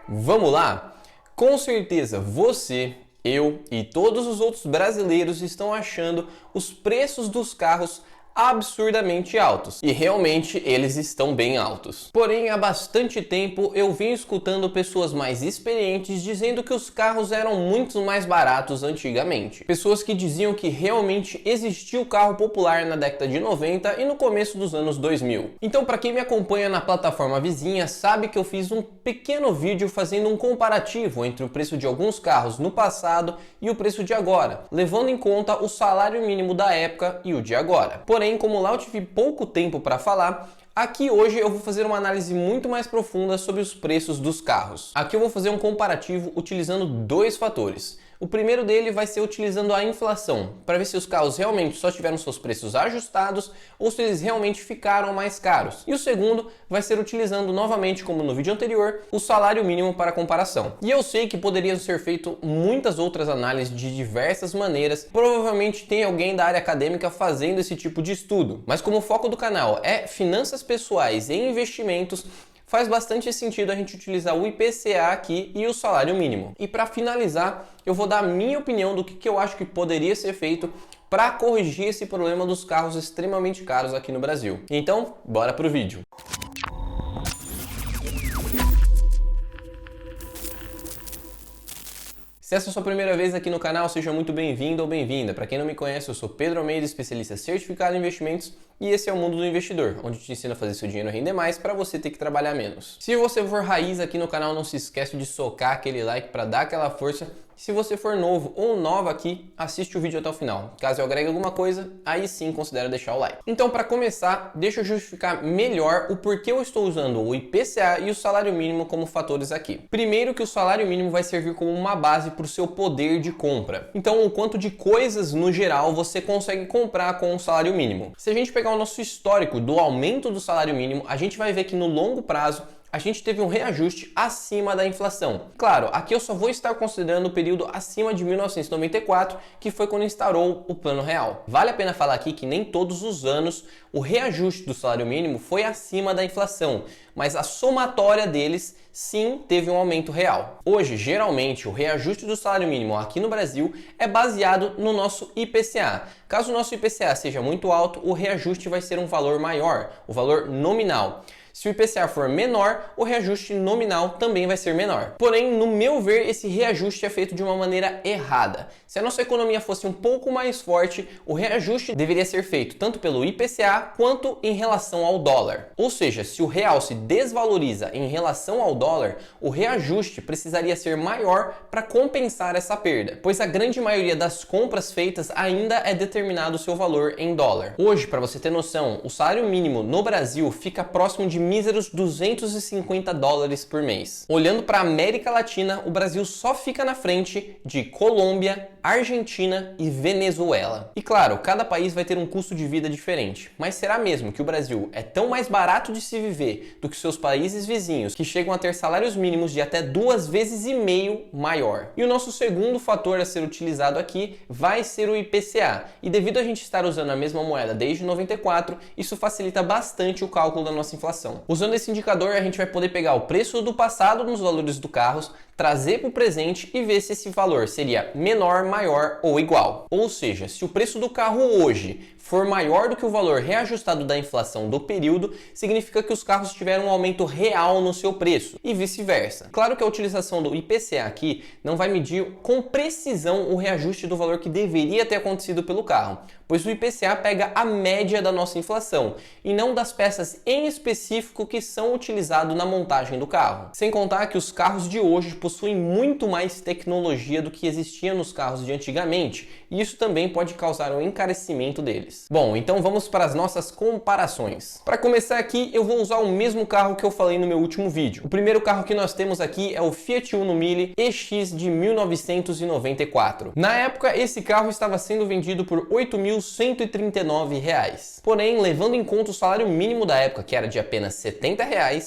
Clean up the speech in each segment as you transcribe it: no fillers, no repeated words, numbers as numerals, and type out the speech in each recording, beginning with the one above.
Vamos lá? Com certeza você, eu e todos os outros brasileiros estão achando os preços dos carros absurdamente altos. E realmente eles estão bem altos. Porém, há bastante tempo eu venho escutando pessoas mais experientes dizendo que os carros eram muito mais baratos antigamente. Pessoas que diziam que realmente existia o carro popular na década de 90 e no começo dos anos 2000. Então, para quem me acompanha na plataforma vizinha, sabe que eu fiz um pequeno vídeo fazendo um comparativo entre o preço de alguns carros no passado e o preço de agora, levando em conta o salário mínimo da época e o de agora. Porém, como lá eu tive pouco tempo para falar, aqui hoje eu vou fazer uma análise muito mais profunda sobre os preços dos carros. Aqui eu vou fazer um comparativo utilizando dois fatores. O primeiro dele vai ser utilizando a inflação, para ver se os carros realmente só tiveram seus preços ajustados ou se eles realmente ficaram mais caros. E o segundo vai ser utilizando novamente, como no vídeo anterior, o salário mínimo para comparação. E eu sei que poderiam ser feitas muitas outras análises de diversas maneiras, provavelmente tem alguém da área acadêmica fazendo esse tipo de estudo. Mas como o foco do canal é finanças pessoais e investimentos, faz bastante sentido a gente utilizar o IPCA aqui e o salário mínimo. E para finalizar, eu vou dar a minha opinião do que eu acho que poderia ser feito para corrigir esse problema dos carros extremamente caros aqui no Brasil. Então, bora pro vídeo. Se essa é a sua primeira vez aqui no canal, seja muito bem-vindo ou bem-vinda. Para quem não me conhece, eu sou Pedro Almeida, especialista certificado em investimentos, e esse é o Mundo do Investidor, onde eu te ensino a fazer seu dinheiro render mais para você ter que trabalhar menos. Se você for raiz aqui no canal, não se esquece de socar aquele like para dar aquela força. Se você for novo ou nova aqui, assiste o vídeo até o final. Caso eu agregue alguma coisa, aí sim considera deixar o like. Então, para começar, deixa eu justificar melhor o porquê eu estou usando o IPCA e o salário mínimo como fatores aqui. Primeiro que o salário mínimo vai servir como uma base para o seu poder de compra. Então, o quanto de coisas no geral você consegue comprar com o salário mínimo. Se a gente pegar o nosso histórico do aumento do salário mínimo, a gente vai ver que no longo prazo a gente teve um reajuste acima da inflação. Claro, aqui eu só vou estar considerando o período acima de 1994, que foi quando instaurou o Plano Real. Vale a pena falar aqui que nem todos os anos o reajuste do salário mínimo foi acima da inflação, mas a somatória deles sim teve um aumento real. Hoje, geralmente, o reajuste do salário mínimo aqui no Brasil é baseado no nosso IPCA. Caso o nosso IPCA seja muito alto, o reajuste vai ser um valor maior, o valor nominal. Se o IPCA for menor, o reajuste nominal também vai ser menor. Porém, no meu ver, esse reajuste é feito de uma maneira errada. Se a nossa economia fosse um pouco mais forte, o reajuste deveria ser feito tanto pelo IPCA quanto em relação ao dólar. Ou seja, se o real se desvaloriza em relação ao dólar, o reajuste precisaria ser maior para compensar essa perda, pois a grande maioria das compras feitas ainda é determinado o seu valor em dólar. Hoje, para você ter noção, o salário mínimo no Brasil fica próximo de míseros 250 dólares por mês. Olhando para a América Latina, o Brasil só fica na frente de Colômbia, Argentina e Venezuela. E claro, cada país vai ter um custo de vida diferente, mas será mesmo que o Brasil é tão mais barato de se viver do que seus países vizinhos, que chegam a ter salários mínimos de até 2,5 vezes maior? E o nosso segundo fator a ser utilizado aqui vai ser o IPCA. E devido a gente estar usando a mesma moeda desde 94, isso facilita bastante o cálculo da nossa inflação. Usando esse indicador, a gente vai poder pegar o preço do passado nos valores do carro, trazer para o presente e ver se esse valor seria menor, maior ou igual. Ou seja, se o preço do carro hoje for maior do que o valor reajustado da inflação do período, significa que os carros tiveram um aumento real no seu preço e vice-versa. Claro que a utilização do IPCA aqui não vai medir com precisão o reajuste do valor que deveria ter acontecido pelo carro, pois o IPCA pega a média da nossa inflação e não das peças em específico que são utilizadas na montagem do carro. Sem contar que os carros de hoje possuem muito mais tecnologia do que existia nos carros de antigamente, e isso também pode causar um encarecimento deles. Bom, então vamos para as nossas comparações. Para começar aqui, eu vou usar o mesmo carro que eu falei no meu último vídeo. O primeiro carro que nós temos aqui é o Fiat Uno Mille EX de 1994. Na época, esse carro estava sendo vendido por R$ 8.139. Porém, levando em conta o salário mínimo da época, que era de apenas R$ 70,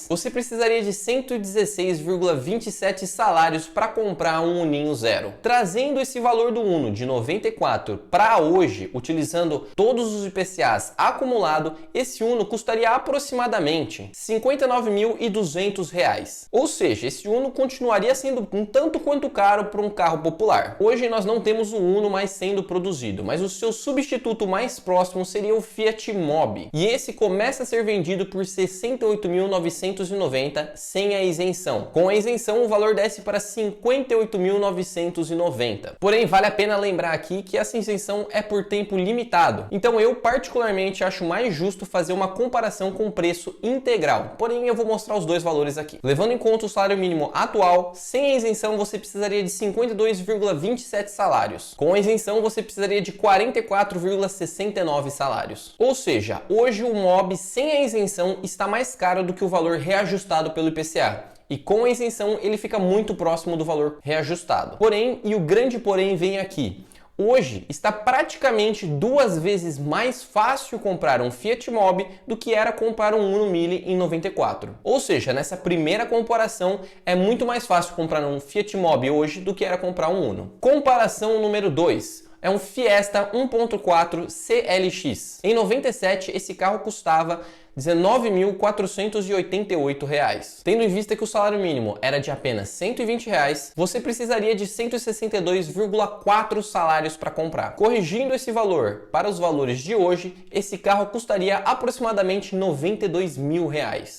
você precisaria de 116,27 salários para comprar um Uninho zero. Trazendo esse valor do Uno de 94 para hoje, utilizando todo todos os IPCAs acumulado, esse Uno custaria aproximadamente R$ 59.200. Ou seja, esse Uno continuaria sendo um tanto quanto caro para um carro popular. Hoje nós não temos o Uno mais sendo produzido, mas o seu substituto mais próximo seria o Fiat Mobi. E esse começa a ser vendido por R$ 68.990 sem a isenção. Com a isenção, o valor desce para R$ 58.990. Porém, vale a pena lembrar aqui que essa isenção é por tempo limitado. Então eu particularmente acho mais justo fazer uma comparação com o preço integral. Porém, eu vou mostrar os dois valores aqui. Levando em conta o salário mínimo atual, sem a isenção você precisaria de 52,27 salários. Com a isenção você precisaria de 44,69 salários. Ou seja, hoje o Mobi sem a isenção está mais caro do que o valor reajustado pelo IPCA. E com a isenção ele fica muito próximo do valor reajustado. Porém, e o grande porém vem aqui. Hoje está praticamente 2 vezes mais fácil comprar um Fiat Mobi do que era comprar um Uno Mille em 94. Ou seja, nessa primeira comparação é muito mais fácil comprar um Fiat Mobi hoje do que era comprar um Uno. Comparação número 2. É um Fiesta 1.4 CLX. Em 97 esse carro custava R$ 19.488. Tendo em vista que o salário mínimo era de apenas R$ 120, você precisaria de 162,4 salários para comprar. Corrigindo esse valor para os valores de hoje, esse carro custaria aproximadamente R$ 92 mil.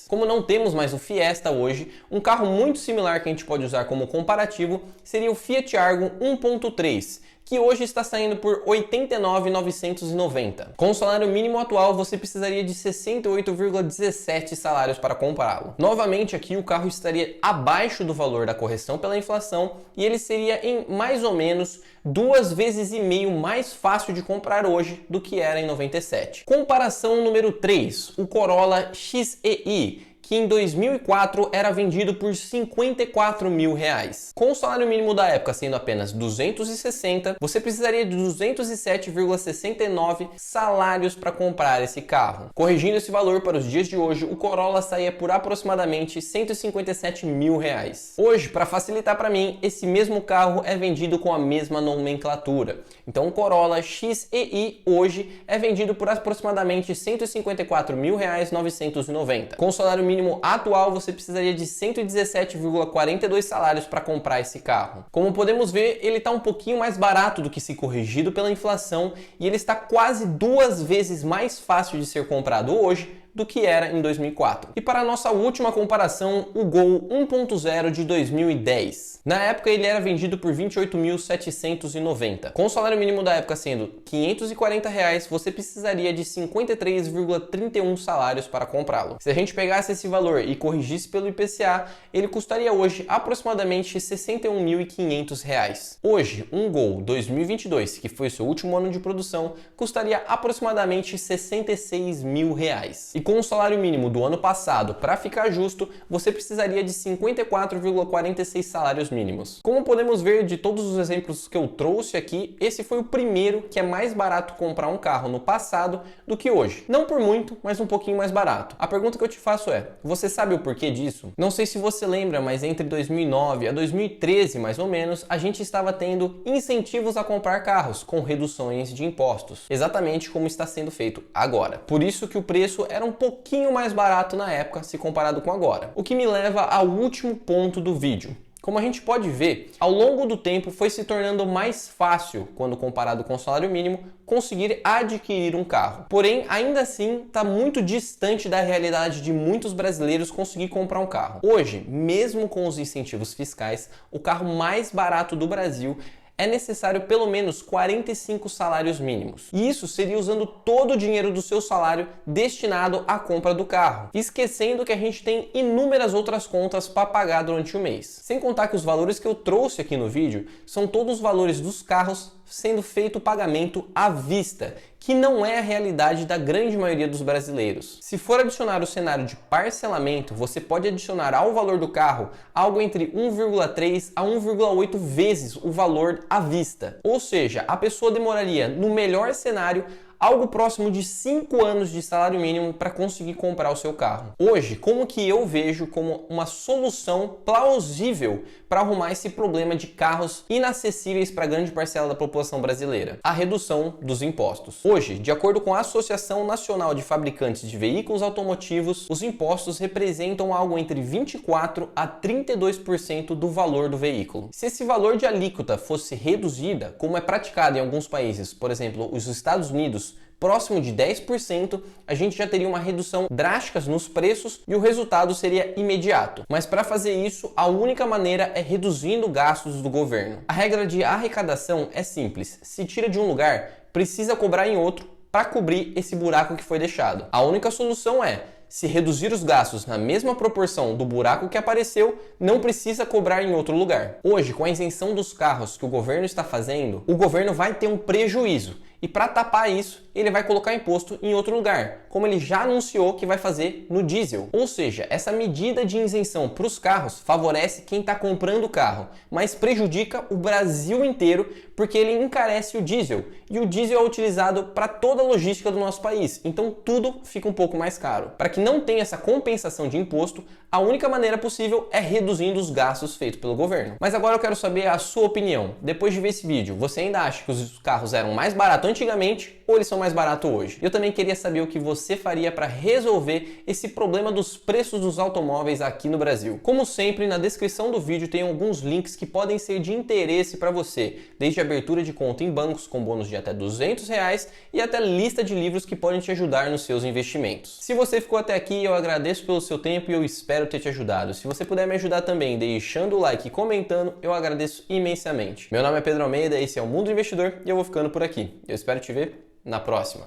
Como não temos mais o Fiesta hoje, um carro muito similar que a gente pode usar como comparativo seria o Fiat Argo 1.3, que hoje está saindo por R$ 89.990. Com o salário mínimo atual, você precisaria de 68,17 salários para comprá-lo. Novamente aqui o carro estaria abaixo do valor da correção pela inflação e ele seria em mais ou menos 2,5 vezes mais fácil de comprar hoje do que era em 97. Comparação número 3, o Corolla XEI, que em 2004 era vendido por R$ 54 mil. Com o salário mínimo da época sendo apenas 260, você precisaria de 207,69 salários para comprar esse carro. Corrigindo esse valor para os dias de hoje, o Corolla saía por aproximadamente R$ 157 mil. Hoje, para facilitar para mim, esse mesmo carro é vendido com a mesma nomenclatura. Então o Corolla XEI hoje é vendido por aproximadamente R$ 154.990. Com o salário mínimo atual, você precisaria de 117,42 salários para comprar esse carro. Como podemos ver, ele está um pouquinho mais barato do que se corrigido pela inflação e ele está quase 2 vezes mais fácil de ser comprado hoje do que era em 2004. E para a nossa última comparação, o Gol 1.0 de 2010. Na época ele era vendido por R$ 28.790. Com o salário mínimo da época sendo R$ 540, você precisaria de 53,31 salários para comprá-lo. Se a gente pegasse esse valor e corrigisse pelo IPCA, ele custaria hoje aproximadamente R$ 61.500. Hoje, um Gol 2022, que foi o seu último ano de produção, custaria aproximadamente R$ 66 mil. E com o salário mínimo do ano passado, para ficar justo, você precisaria de 54,46 salários mínimos. Como podemos ver de todos os exemplos que eu trouxe aqui, esse foi o primeiro que é mais barato comprar um carro no passado do que hoje. Não por muito, mas um pouquinho mais barato. A pergunta que eu te faço é, você sabe o porquê disso? Não sei se você lembra, mas entre 2009 a 2013, mais ou menos, a gente estava tendo incentivos a comprar carros com reduções de impostos. Exatamente como está sendo feito agora. Por isso que o preço era um pouquinho mais barato na época se comparado com agora. O que me leva ao último ponto do vídeo. Como a gente pode ver, ao longo do tempo foi se tornando mais fácil, quando comparado com o salário mínimo, conseguir adquirir um carro. Porém, ainda assim, está muito distante da realidade de muitos brasileiros conseguir comprar um carro. Hoje, mesmo com os incentivos fiscais, o carro mais barato do Brasil é necessário pelo menos 45 salários mínimos. E isso seria usando todo o dinheiro do seu salário destinado à compra do carro, esquecendo que a gente tem inúmeras outras contas para pagar durante o mês. Sem contar que os valores que eu trouxe aqui no vídeo são todos os valores dos carros sendo feito o pagamento à vista, que não é a realidade da grande maioria dos brasileiros. Se for adicionar o cenário de parcelamento, você pode adicionar ao valor do carro algo entre 1,3 a 1,8 vezes o valor à vista. Ou seja, a pessoa demoraria, no melhor cenário, algo próximo de 5 anos de salário mínimo para conseguir comprar o seu carro. Hoje, como que eu vejo como uma solução plausível para arrumar esse problema de carros inacessíveis para grande parcela da população brasileira? A redução dos impostos. Hoje, de acordo com a Associação Nacional de Fabricantes de Veículos Automotivos, os impostos representam algo entre 24% a 32% do valor do veículo. Se esse valor de alíquota fosse reduzida, como é praticado em alguns países, por exemplo, os Estados Unidos, próximo de 10%, a gente já teria uma redução drástica nos preços e o resultado seria imediato. Mas para fazer isso, a única maneira é reduzindo gastos do governo. A regra de arrecadação é simples. Se tira de um lugar, precisa cobrar em outro para cobrir esse buraco que foi deixado. A única solução é: se reduzir os gastos na mesma proporção do buraco que apareceu, não precisa cobrar em outro lugar. Hoje, com a isenção dos carros que o governo está fazendo, o governo vai ter um prejuízo. E para tapar isso, ele vai colocar imposto em outro lugar, como ele já anunciou que vai fazer no diesel. Ou seja, essa medida de isenção para os carros favorece quem está comprando o carro, mas prejudica o Brasil inteiro porque ele encarece o diesel. E o diesel é utilizado para toda a logística do nosso país, então tudo fica um pouco mais caro. Para que não tenha essa compensação de imposto, a única maneira possível é reduzindo os gastos feitos pelo governo. Mas agora eu quero saber a sua opinião. Depois de ver esse vídeo, você ainda acha que os carros eram mais baratos antigamente ou eles são mais baratos hoje? Eu também queria saber o que você faria para resolver esse problema dos preços dos automóveis aqui no Brasil. Como sempre, na descrição do vídeo tem alguns links que podem ser de interesse para você, desde abertura de conta em bancos com bônus de até R$200 e até lista de livros que podem te ajudar nos seus investimentos. Se você ficou até aqui, eu agradeço pelo seu tempo e eu espero ter te ajudado. Se você puder me ajudar também deixando o like e comentando, eu agradeço imensamente. Meu nome é Pedro Almeida, esse é o Mundo Investidor e eu vou ficando por aqui. Eu espero te ver na próxima.